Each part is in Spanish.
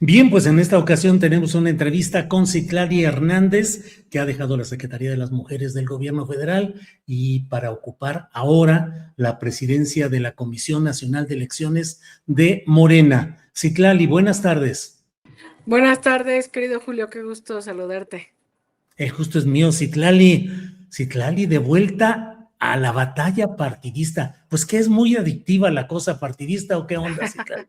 Bien, pues en esta ocasión tenemos una entrevista con Citlali Hernández, que ha dejado la Secretaría de las Mujeres del Gobierno Federal y para ocupar ahora la presidencia de la Comisión Nacional de Elecciones de Morena. Citlali, buenas tardes. Buenas tardes, querido Julio, qué gusto saludarte. El gusto es mío, Citlali. Citlali, de vuelta a la batalla partidista. Pues que es muy adictiva la cosa partidista, ¿o qué onda, Citlali?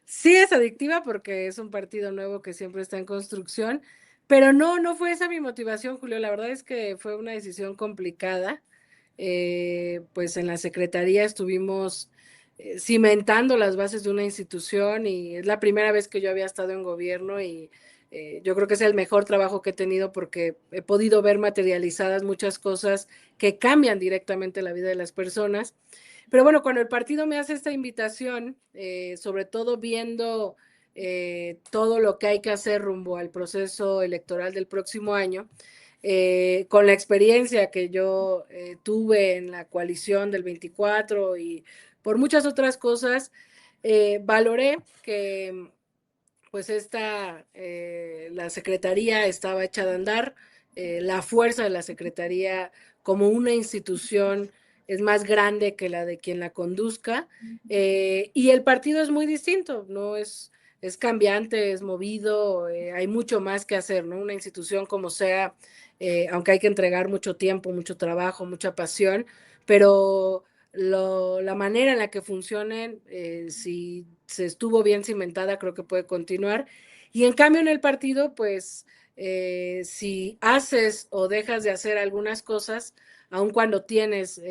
Sí es adictiva porque es un partido nuevo que siempre está en construcción, pero no fue esa mi motivación, Julio. La verdad es que fue una decisión complicada. Pues en la Secretaría estuvimos cimentando las bases de una institución y es la primera vez que yo había estado en gobierno y yo creo que es el mejor trabajo que he tenido porque he podido ver materializadas muchas cosas que cambian directamente la vida de las personas. Pero bueno, cuando el partido me hace esta invitación, sobre todo viendo todo lo que hay que hacer rumbo al proceso electoral del próximo año, con la experiencia que yo tuve en la coalición del 24 y por muchas otras cosas, valoré que pues la Secretaría estaba hecha de andar, la fuerza de la Secretaría como una institución es más grande que la de quien la conduzca, y el partido es muy distinto, no es, es cambiante, es movido, hay mucho más que hacer, ¿no? Una institución como sea, aunque hay que entregar mucho tiempo, mucho trabajo, mucha pasión, pero la manera en la que funcionen, si se estuvo bien cimentada, creo que puede continuar. Y en cambio en el partido, pues si haces o dejas de hacer algunas cosas, aun cuando tienes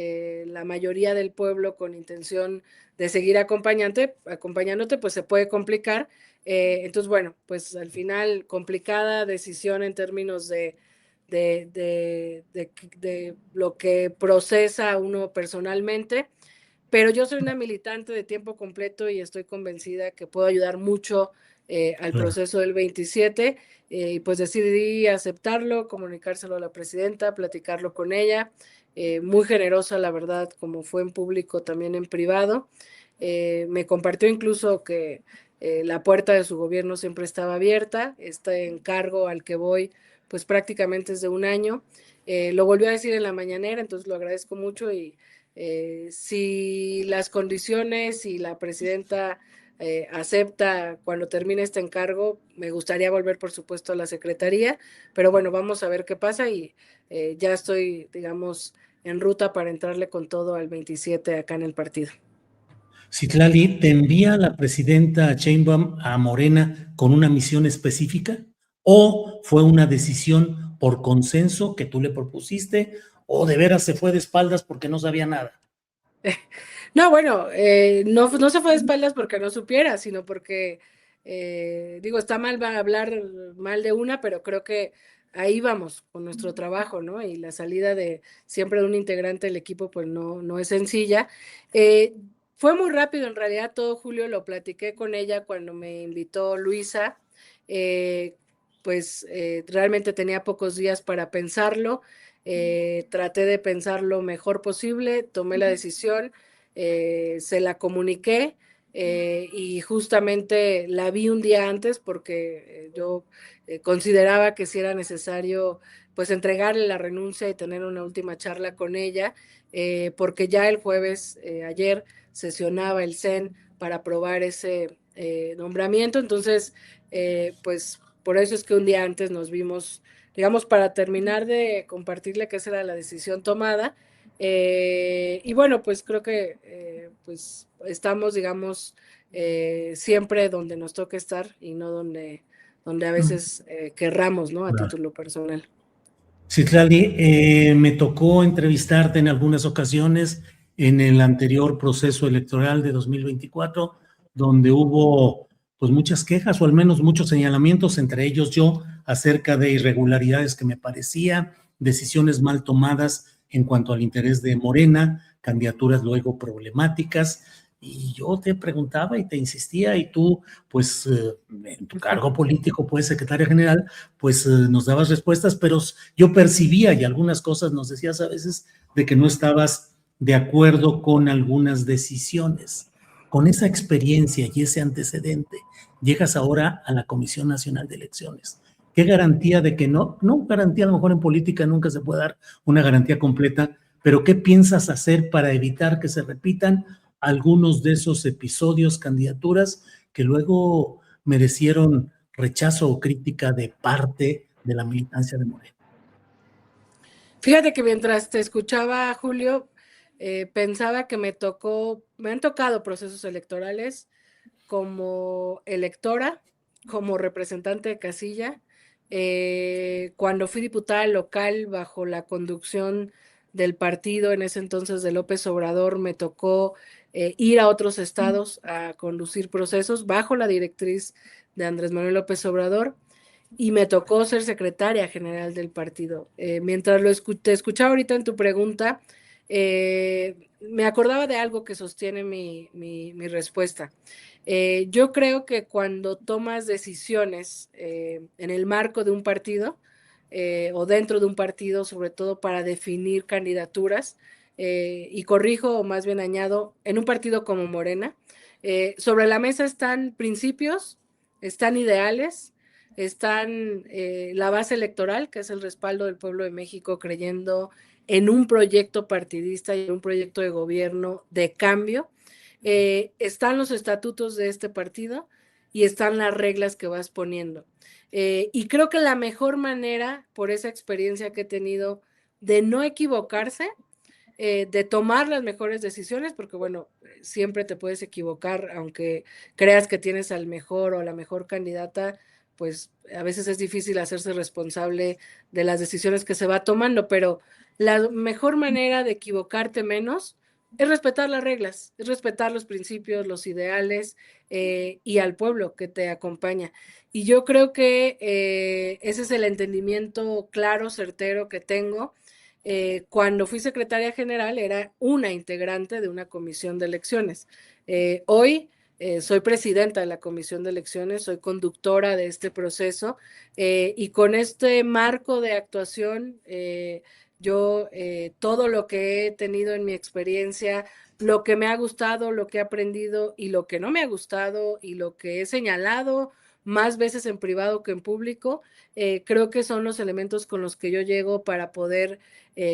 la mayoría del pueblo con intención de seguir acompañándote, pues se puede complicar. Entonces, bueno, pues al final complicada decisión en términos de lo que procesa uno personalmente, pero yo soy una militante de tiempo completo y estoy convencida que puedo ayudar mucho al Claro. proceso del 27, y pues decidí aceptarlo, comunicárselo a la presidenta, platicarlo con ella, muy generosa la verdad, como fue en público, también en privado. Me compartió incluso que la puerta de su gobierno siempre estaba abierta, este encargo al que voy pues prácticamente es de un año. Lo volvió a decir en la mañanera, entonces lo agradezco mucho y si las condiciones y la presidenta acepta cuando termine este encargo, me gustaría volver, por supuesto, a la Secretaría, pero bueno, vamos a ver qué pasa y ya estoy, digamos, en ruta para entrarle con todo al 27 acá en el partido. Citlali, ¿te envía la presidenta Sheinbaum a Morena con una misión específica o fue una decisión por consenso que tú le propusiste o de veras se fue de espaldas porque no sabía nada? No, bueno, no se fue de espaldas porque no supiera, sino porque, digo, está mal va a hablar mal de una, pero creo que ahí vamos con nuestro trabajo, ¿no? Y la salida de siempre de un integrante del equipo, pues no es sencilla. Eh, Fue muy rápido, en realidad todo Julio lo platiqué con ella cuando me invitó Luisa, eh, pues realmente tenía pocos días para pensarlo, traté de pensar lo mejor posible, tomé la decisión, se la comuniqué y justamente la vi un día antes porque yo consideraba que si era necesario pues entregarle la renuncia y tener una última charla con ella, porque ya el jueves, ayer, sesionaba el CEN para aprobar ese nombramiento, entonces pues por eso es que un día antes nos vimos, digamos, para terminar de compartirle que esa era la decisión tomada. Y bueno, pues creo que pues estamos, digamos, siempre donde nos toca estar y no donde a Mm, veces querramos, ¿no? A claro. título personal. Citlali, me tocó entrevistarte en algunas ocasiones en el anterior proceso electoral de 2024, donde hubo pues muchas quejas o al menos muchos señalamientos, entre ellos yo, acerca de irregularidades que me parecía, decisiones mal tomadas en cuanto al interés de Morena, candidaturas luego problemáticas. Y yo te preguntaba y te insistía y tú, pues en tu cargo político, pues secretaria general, pues nos dabas respuestas, pero yo percibía y algunas cosas nos decías a veces de que no estabas de acuerdo con algunas decisiones. Con esa experiencia y ese antecedente, llegas ahora a la Comisión Nacional de Elecciones. ¿Qué garantía de que no garantía, a lo mejor en política nunca se puede dar una garantía completa, pero qué piensas hacer para evitar que se repitan algunos de esos episodios, candidaturas que luego merecieron rechazo o crítica de parte de la militancia de Morena? Fíjate que mientras te escuchaba, Julio, pensaba que me han tocado procesos electorales como electora, como representante de casilla. Cuando fui diputada local bajo la conducción del partido, en ese entonces de López Obrador, me tocó ir a otros estados a conducir procesos bajo la directriz de Andrés Manuel López Obrador y me tocó ser secretaria general del partido. Mientras te escuchaba ahorita en tu pregunta, me acordaba de algo que sostiene mi respuesta. Yo creo que cuando tomas decisiones en el marco de un partido o dentro de un partido, sobre todo para definir candidaturas, y corrijo o más bien añado, en un partido como Morena, sobre la mesa están principios, están ideales, están la base electoral, que es el respaldo del pueblo de México creyendo en un proyecto partidista y en un proyecto de gobierno de cambio. Están los estatutos de este partido y están las reglas que vas poniendo. Y creo que la mejor manera, por esa experiencia que he tenido, de no equivocarse, de tomar las mejores decisiones, porque bueno, siempre te puedes equivocar, aunque creas que tienes al mejor o a la mejor candidata, pues a veces es difícil hacerse responsable de las decisiones que se va tomando, pero la mejor manera de equivocarte menos es respetar las reglas, es respetar los principios, los ideales y al pueblo que te acompaña. Y yo creo que ese es el entendimiento claro, certero que tengo. Cuando fui secretaria general era una integrante de una comisión de elecciones. Hoy soy presidenta de la comisión de elecciones, soy conductora de este proceso y con este marco de actuación, yo todo lo que he tenido en mi experiencia, lo que me ha gustado, lo que he aprendido y lo que no me ha gustado y lo que he señalado más veces en privado que en público, creo que son los elementos con los que yo llego para poder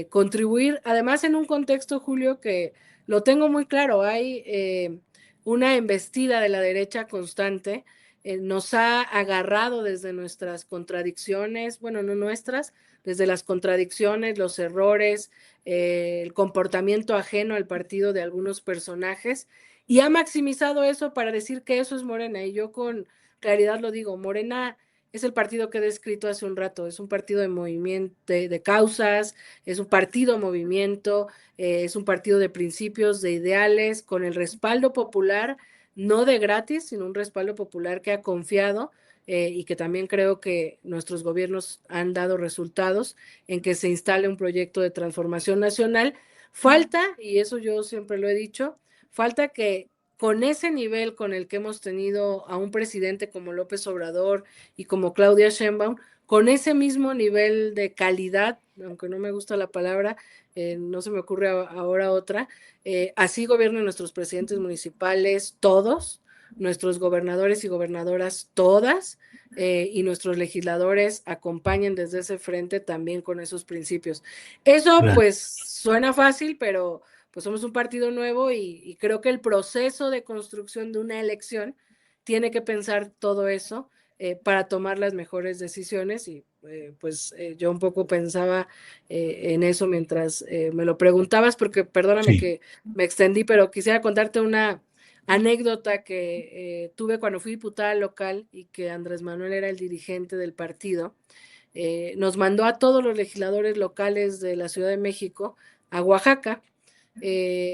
contribuir. Además, en un contexto, Julio, que lo tengo muy claro, hay una embestida de la derecha constante, nos ha agarrado desde nuestras contradicciones, bueno, no nuestras, desde las contradicciones, los errores, el comportamiento ajeno al partido de algunos personajes, y ha maximizado eso para decir que eso es Morena, y yo con claridad lo digo, Morena es el partido que he descrito hace un rato, es un partido de movimiento, de causas, es un partido movimiento, es un partido de principios, de ideales, con el respaldo popular, no de gratis, sino un respaldo popular que ha confiado y que también creo que nuestros gobiernos han dado resultados en que se instale un proyecto de transformación nacional. Falta, y eso yo siempre lo he dicho, falta que con ese nivel con el que hemos tenido a un presidente como López Obrador y como Claudia Sheinbaum, con ese mismo nivel de calidad, aunque no me gusta la palabra, no se me ocurre ahora otra, así gobiernan nuestros presidentes municipales, todos, nuestros gobernadores y gobernadoras, todas, y nuestros legisladores acompañen desde ese frente también con esos principios. Eso Claro. pues suena fácil, pero pues somos un partido nuevo y creo que el proceso de construcción de una elección tiene que pensar todo eso para tomar las mejores decisiones y pues yo un poco pensaba en eso mientras me lo preguntabas, porque perdóname Sí. que me extendí, pero quisiera contarte una anécdota que tuve cuando fui diputada local y que Andrés Manuel era el dirigente del partido. Nos mandó a todos los legisladores locales de la Ciudad de México a Oaxaca.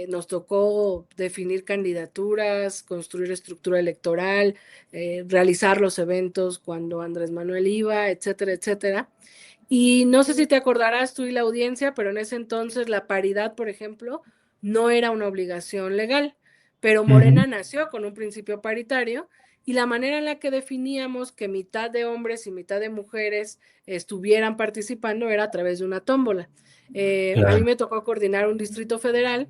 Nos tocó definir candidaturas, construir estructura electoral, realizar los eventos cuando Andrés Manuel iba, etcétera, etcétera. Y no sé si te acordarás tú y la audiencia, pero en ese entonces la paridad, por ejemplo, no era una obligación legal, pero Ujú. Morena nació con un principio paritario y la manera en la que definíamos que mitad de hombres y mitad de mujeres estuvieran participando era a través de una tómbola. A mí Claro. me tocó coordinar un distrito federal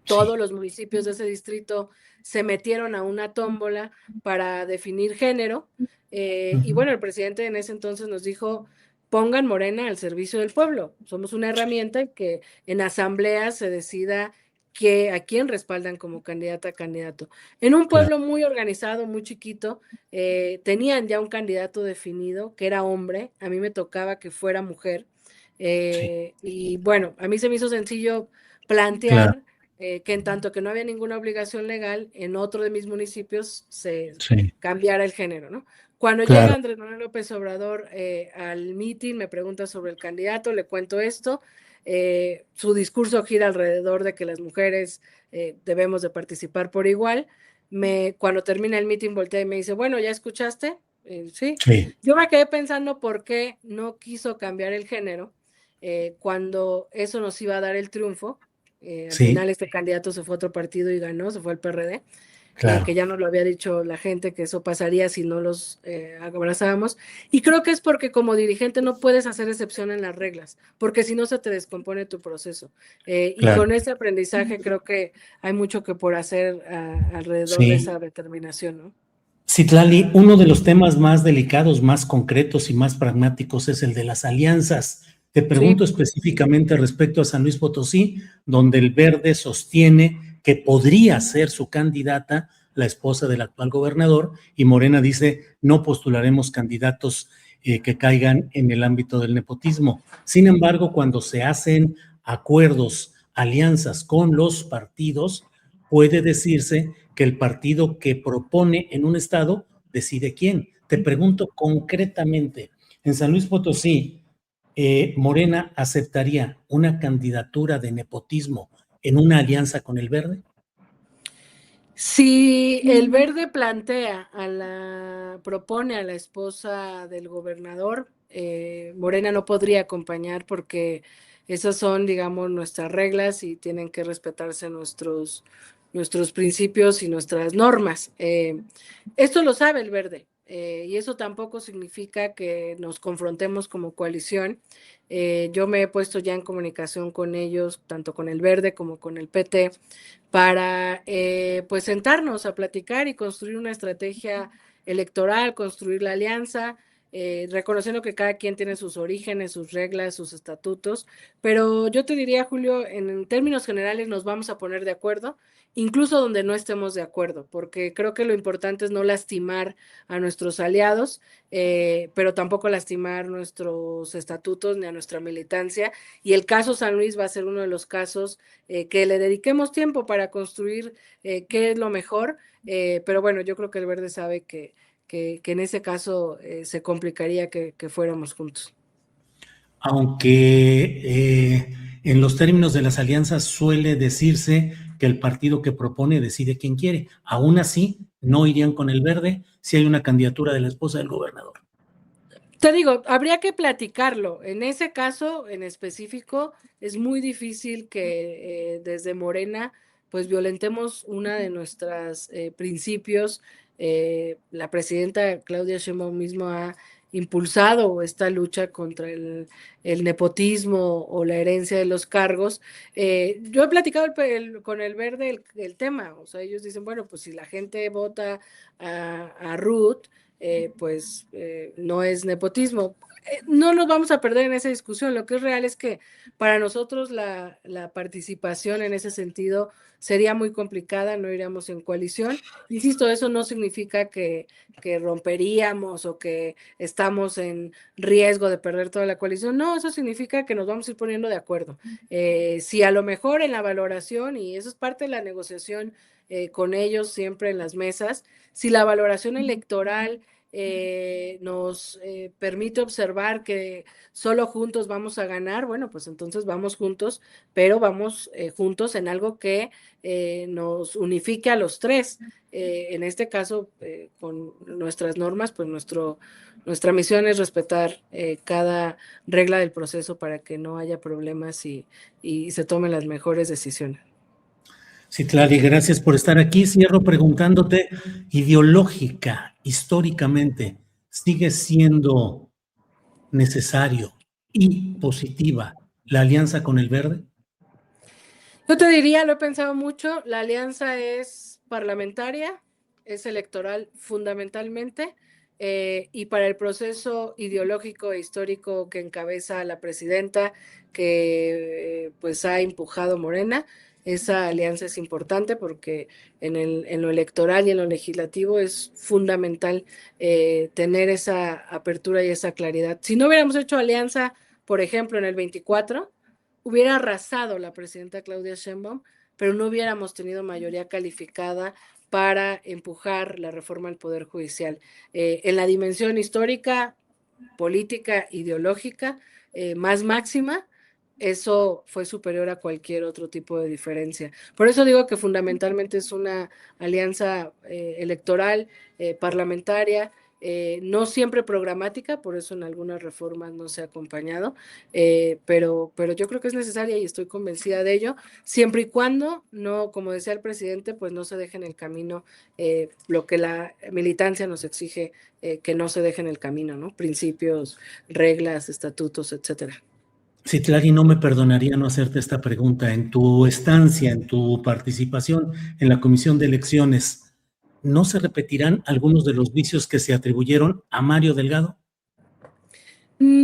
Sí. todos los municipios de ese distrito se metieron a una tómbola para definir género. Y bueno, el presidente en ese entonces nos dijo, pongan Morena al servicio del pueblo. Somos una herramienta que en asambleas se decida a quién respaldan como candidata a candidato. En un Claro, pueblo muy organizado, muy chiquito, tenían ya un candidato definido, que era hombre. A mí me tocaba que fuera mujer. sí, Y bueno, a mí se me hizo sencillo claro, plantear que en tanto que no había ninguna obligación legal, en otro de mis municipios se sí, cambiara el género, ¿no? Cuando llega claro, Andrés Manuel López Obrador al meeting, me pregunta sobre el candidato, le cuento esto, su discurso gira alrededor de que las mujeres debemos de participar por igual. Cuando termina el meeting voltea y me dice, bueno, ¿ya escuchaste? Sí. sí, Yo me quedé pensando por qué no quiso cambiar el género cuando eso nos iba a dar el triunfo. Al sí, final este candidato se fue a otro partido y ganó, se fue al PRD, que claro, ya nos lo había dicho la gente que eso pasaría si no los abrazábamos. Y creo que es porque como dirigente no puedes hacer excepción en las reglas, porque si no se te descompone tu proceso. Y claro, con ese aprendizaje creo que hay mucho que por hacer alrededor de sí. esa determinación, ¿no? Citlali, uno de los temas más delicados, más concretos y más pragmáticos es el de las alianzas. Te pregunto Sí. específicamente respecto a San Luis Potosí, donde el Verde sostiene que podría ser su candidata la esposa del actual gobernador y Morena dice no postularemos candidatos que caigan en el ámbito del nepotismo. Sin embargo, cuando se hacen acuerdos, alianzas con los partidos, puede decirse que el partido que propone en un estado decide quién. Te pregunto concretamente, en San Luis Potosí, ¿Morena aceptaría una candidatura de nepotismo en una alianza con el Verde? Si el Verde propone a la esposa del gobernador, Morena no podría acompañar porque esas son, digamos, nuestras reglas y tienen que respetarse nuestros principios y nuestras normas. Esto lo sabe el Verde, y eso tampoco significa que nos confrontemos como coalición. Yo me he puesto ya en comunicación con ellos, tanto con el Verde como con el PT, para pues sentarnos a platicar y construir una estrategia electoral, construir la alianza, reconociendo que cada quien tiene sus orígenes, sus reglas, sus estatutos, pero yo te diría, Julio, en términos generales nos vamos a poner de acuerdo, incluso donde no estemos de acuerdo, porque creo que lo importante es no lastimar a nuestros aliados, pero tampoco lastimar nuestros estatutos ni a nuestra militancia, y el caso San Luis va a ser uno de los casos que le dediquemos tiempo para construir qué es lo mejor, pero bueno, yo creo que el Verde sabe que en ese caso se complicaría que fuéramos juntos. Aunque en los términos de las alianzas suele decirse que el partido que propone decide quién quiere. Aún así, no irían con el Verde si hay una candidatura de la esposa del gobernador. Te digo, habría que platicarlo. En ese caso, en específico, es muy difícil que desde Morena, pues violentemos una de nuestras principios. La presidenta Claudia Sheinbaum mismo ha impulsado esta lucha contra el nepotismo o la herencia de los cargos. Yo he platicado con el Verde el tema, o sea, ellos dicen, bueno, pues si la gente vota a Ruth, pues no es nepotismo. No nos vamos a perder en esa discusión. Lo que es real es que para nosotros la participación en ese sentido sería muy complicada, no iríamos en coalición. Insisto, eso no significa que romperíamos o que estamos en riesgo de perder toda la coalición. No, eso significa que nos vamos a ir poniendo de acuerdo. Si a lo mejor en la valoración, y eso es parte de la negociación con ellos siempre en las mesas, si la valoración electoral nos permite observar que solo juntos vamos a ganar, bueno, pues entonces vamos juntos, pero vamos juntos en algo que nos unifique a los tres. En este caso, con nuestras normas, pues nuestra misión es respetar cada regla del proceso para que no haya problemas y se tomen las mejores decisiones. Citlali, gracias por estar aquí. Cierro preguntándote, ideológica, históricamente, ¿sigue siendo necesario y positiva la alianza con el Verde? Yo te diría, lo he pensado mucho, la alianza es parlamentaria, es electoral fundamentalmente, y para el proceso ideológico e histórico que encabeza la presidenta, que pues ha empujado Morena, esa alianza es importante porque en lo electoral y en lo legislativo es fundamental tener esa apertura y esa claridad. Si no hubiéramos hecho alianza, por ejemplo, en el 24, hubiera arrasado la presidenta Claudia Sheinbaum, pero no hubiéramos tenido mayoría calificada para empujar la reforma del Poder Judicial. En la dimensión histórica, política, ideológica, más máxima, eso fue superior a cualquier otro tipo de diferencia. Por eso digo que fundamentalmente es una alianza electoral, parlamentaria, no siempre programática, por eso en algunas reformas no se ha acompañado, pero yo creo que es necesaria y estoy convencida de ello, siempre y cuando no, como decía el presidente, pues no se deje en el camino lo que la militancia nos exige que no se deje en el camino, ¿no? Principios, reglas, estatutos, etcétera. Citlali, no me perdonaría no hacerte esta pregunta. En tu estancia, en tu participación en la Comisión de Elecciones, ¿no se repetirán algunos de los vicios que se atribuyeron a Mario Delgado?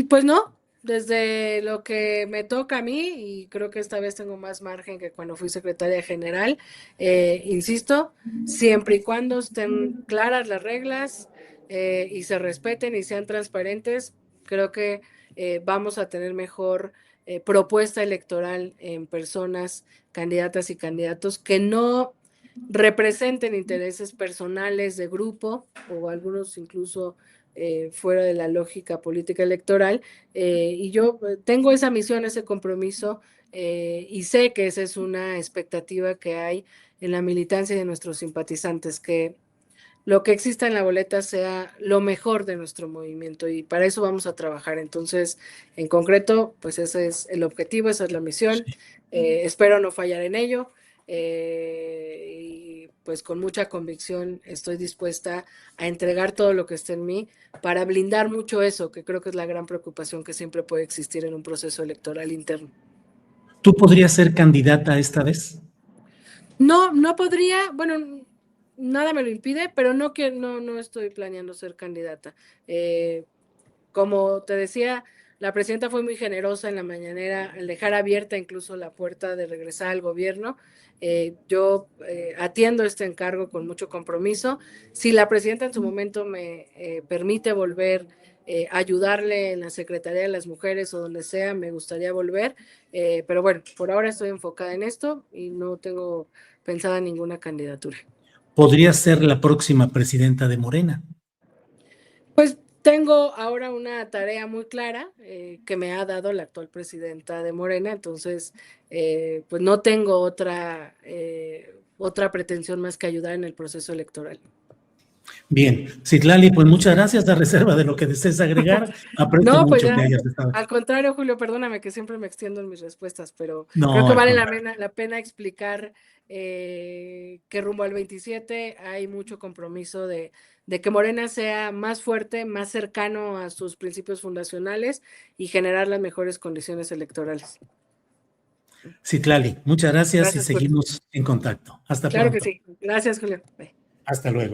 Pues no, desde lo que me toca a mí, y creo que esta vez tengo más margen que cuando fui secretaria general, insisto, siempre y cuando estén claras las reglas y se respeten y sean transparentes, creo que vamos a tener mejor propuesta electoral en personas, candidatas y candidatos que no representen intereses personales de grupo o algunos incluso fuera de la lógica política electoral, y yo tengo esa misión, ese compromiso, y sé que esa es una expectativa que hay en la militancia de nuestros simpatizantes, que lo que exista en la boleta sea lo mejor de nuestro movimiento y para eso vamos a trabajar. Entonces, en concreto, pues ese es el objetivo, esa es la misión. Espero no fallar en ello y pues con mucha convicción estoy dispuesta a entregar todo lo que esté en mí para blindar mucho eso, que creo que es la gran preocupación que siempre puede existir en un proceso electoral interno. ¿Tú podrías ser candidata esta vez? No, no podría, bueno, nada me lo impide, pero no estoy planeando ser candidata. Como te decía, la presidenta fue muy generosa en la mañanera al dejar abierta incluso la puerta de regresar al gobierno. Yo atiendo este encargo con mucho compromiso. Si la presidenta en su momento me permite volver a ayudarle en la Secretaría de las Mujeres o donde sea, me gustaría volver. Pero bueno, por ahora estoy enfocada en esto y no tengo pensada ninguna candidatura. ¿Podrías ser la próxima presidenta de Morena? Pues tengo ahora una tarea muy clara que me ha dado la actual presidenta de Morena, entonces pues no tengo otra pretensión más que ayudar en el proceso electoral. Bien, Citlali, pues muchas gracias, a reserva de lo que desees agregar. Aprecio No, pues mucho ya, que hayas estado. al contrario, Julio, perdóname que siempre me extiendo en mis respuestas, pero creo No, que al vale contrario. la pena explicar que rumbo al 27 hay mucho compromiso de que Morena sea más fuerte, más cercano a sus principios fundacionales y generar las mejores condiciones electorales. Citlali, muchas gracias y Gracias, Julio. seguimos en contacto. Hasta Claro que pronto. sí. Gracias, Julio. Bye. Hasta luego.